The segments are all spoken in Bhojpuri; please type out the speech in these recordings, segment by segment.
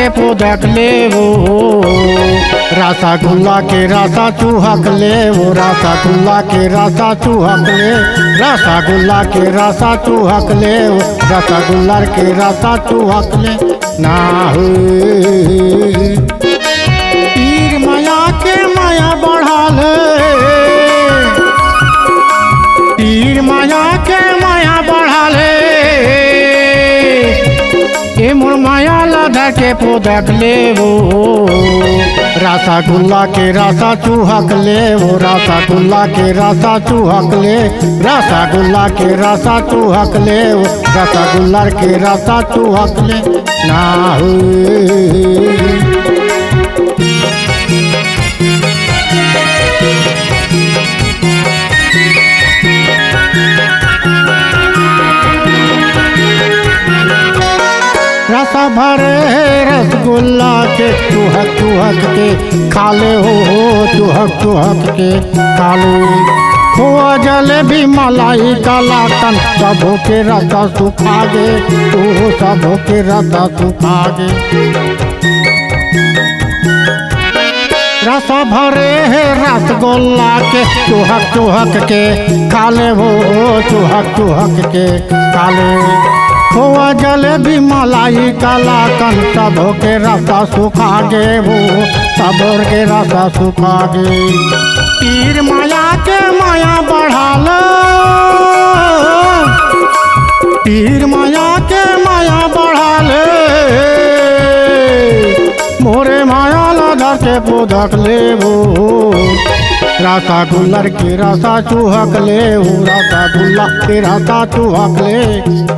के पोदक ले वो रसगुल्ला के रसा चूहक ले वो रसगुल्ला के रसा चूहक ले रसगुल्ला के रसा चूहक ले वो रसगुल्ला के रसा चूहक ले ना हो पीर माया के माया बढ़ा ले पीर माया के माया बढ़ा ले ए मोर माया लाधा के पोदक ले वो रसगुल्ला के रसा चूहक ले वो रसगुल्ला के रसा चूहक ले रसगुल्ला के रसा चूहक ले वो रसगुल्ला के रसा चूहक ले ना हो रसा भरे रसगुल्ला के चूहक चूहक के खा ले हो चूहक चूहक के खा ले खोआ जलेबी मलाई कलाकन सबों के रसा सुखा गे तू सबों के रसा सुखा गे रसा भरे है रसगुल्ला के चूहक चूहक के खा ले हो चूहक चूहक के खा ले खोआ जलेबी मलाई कलाकन सबों के रसा सुखा गे वो सबों के रसा सुखा गे पीर माया के माया बढ़ा लो पीर माया के माया बढ़ा ले मोरे माया लाधा के पोदक ले वो रसगुल्ला के रसा चूहक ले वो रसगुल्ला के रसा चूहक ले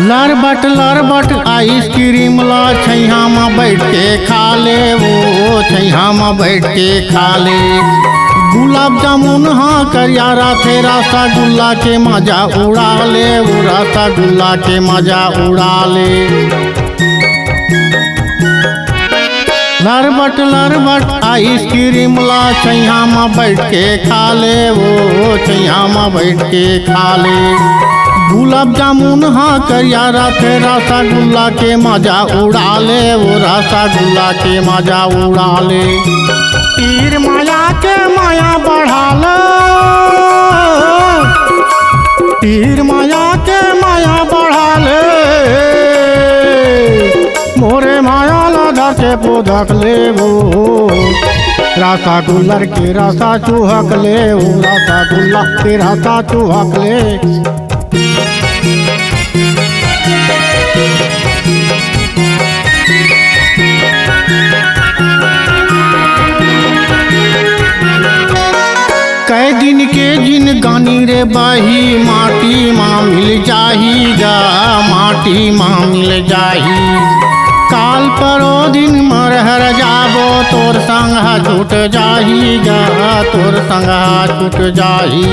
लरबट आइसक्रीम ला छैया में बैठ के खा ले वो छैया में बैठ के खा ले गुलाब जामुन हाँ करिया राथे रसगुल्ला के मजा उड़ा ले वो रसगुल्ला के मजा उड़ा ले लरबट आइसक्रीम ला छैया में बैठ के खा ले वो छैया में बैठ के खा ले गुलाब जामुन हाँ करिया राथे रसगुल्ला के मजा उड़ा ले वो रसगुल्ला के मजा उड़ा ले पीर माया के माया बढ़ा लो पीर माया के माया बढ़ा ले मोरे माया लाधा के पोदक ले वो रसगुल्ला के रसा चूहक ले वो रसगुल्ला के रसा चूहक ले कई दिन के जिन गानी रे बाही माटी माँ मिल जाहीगा माटी माँ मिल जाही काल परो दिन मरहर जाबो तोर संग छूट जाहीगा तोर संग छूट जाही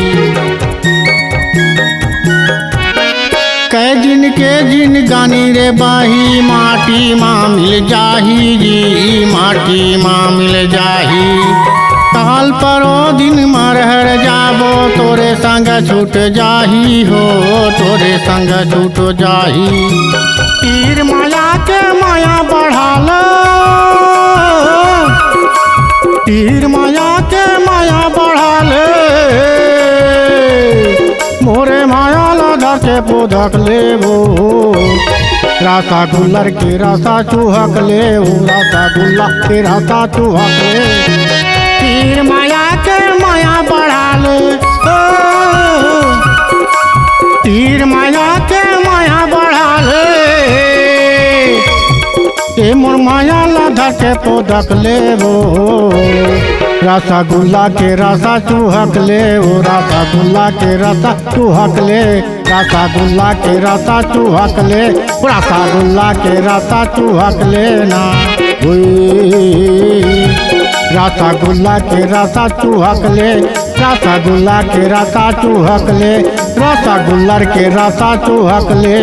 कई दिन के जिन गानी रे बाही माटी माँ मिल जाही जी माटी माँ मिल जाही काल परो दिन मरहर जाबो तोरे संग छूट जाही हो तोरे संग छूट जाही पीर माया के माया बढ़ा लो पीर माया के माया बढ़ा ले मोरे माया लाधा के पोदक ले वो रसगुल्ला के रसा चूहक ले वो रसगुल्ला के रसा चूहक ले पीर माया के माया बढ़ा ले पीर माया के माया बढ़ा ले ए मोर माया लाधा के पोदक ले वो रसगुल्ला के रसा चूहक ले वो रसगुल्ला के रसा चूहक ले रसगुल्ला के रसा चूहक ले रसगुल्ला के रसा चूहक ले ना रसगुल्ला के रसा चूहक ले रसगुल्ला के रसा चूहक ले रसगुल्ला के रसा चूहक ले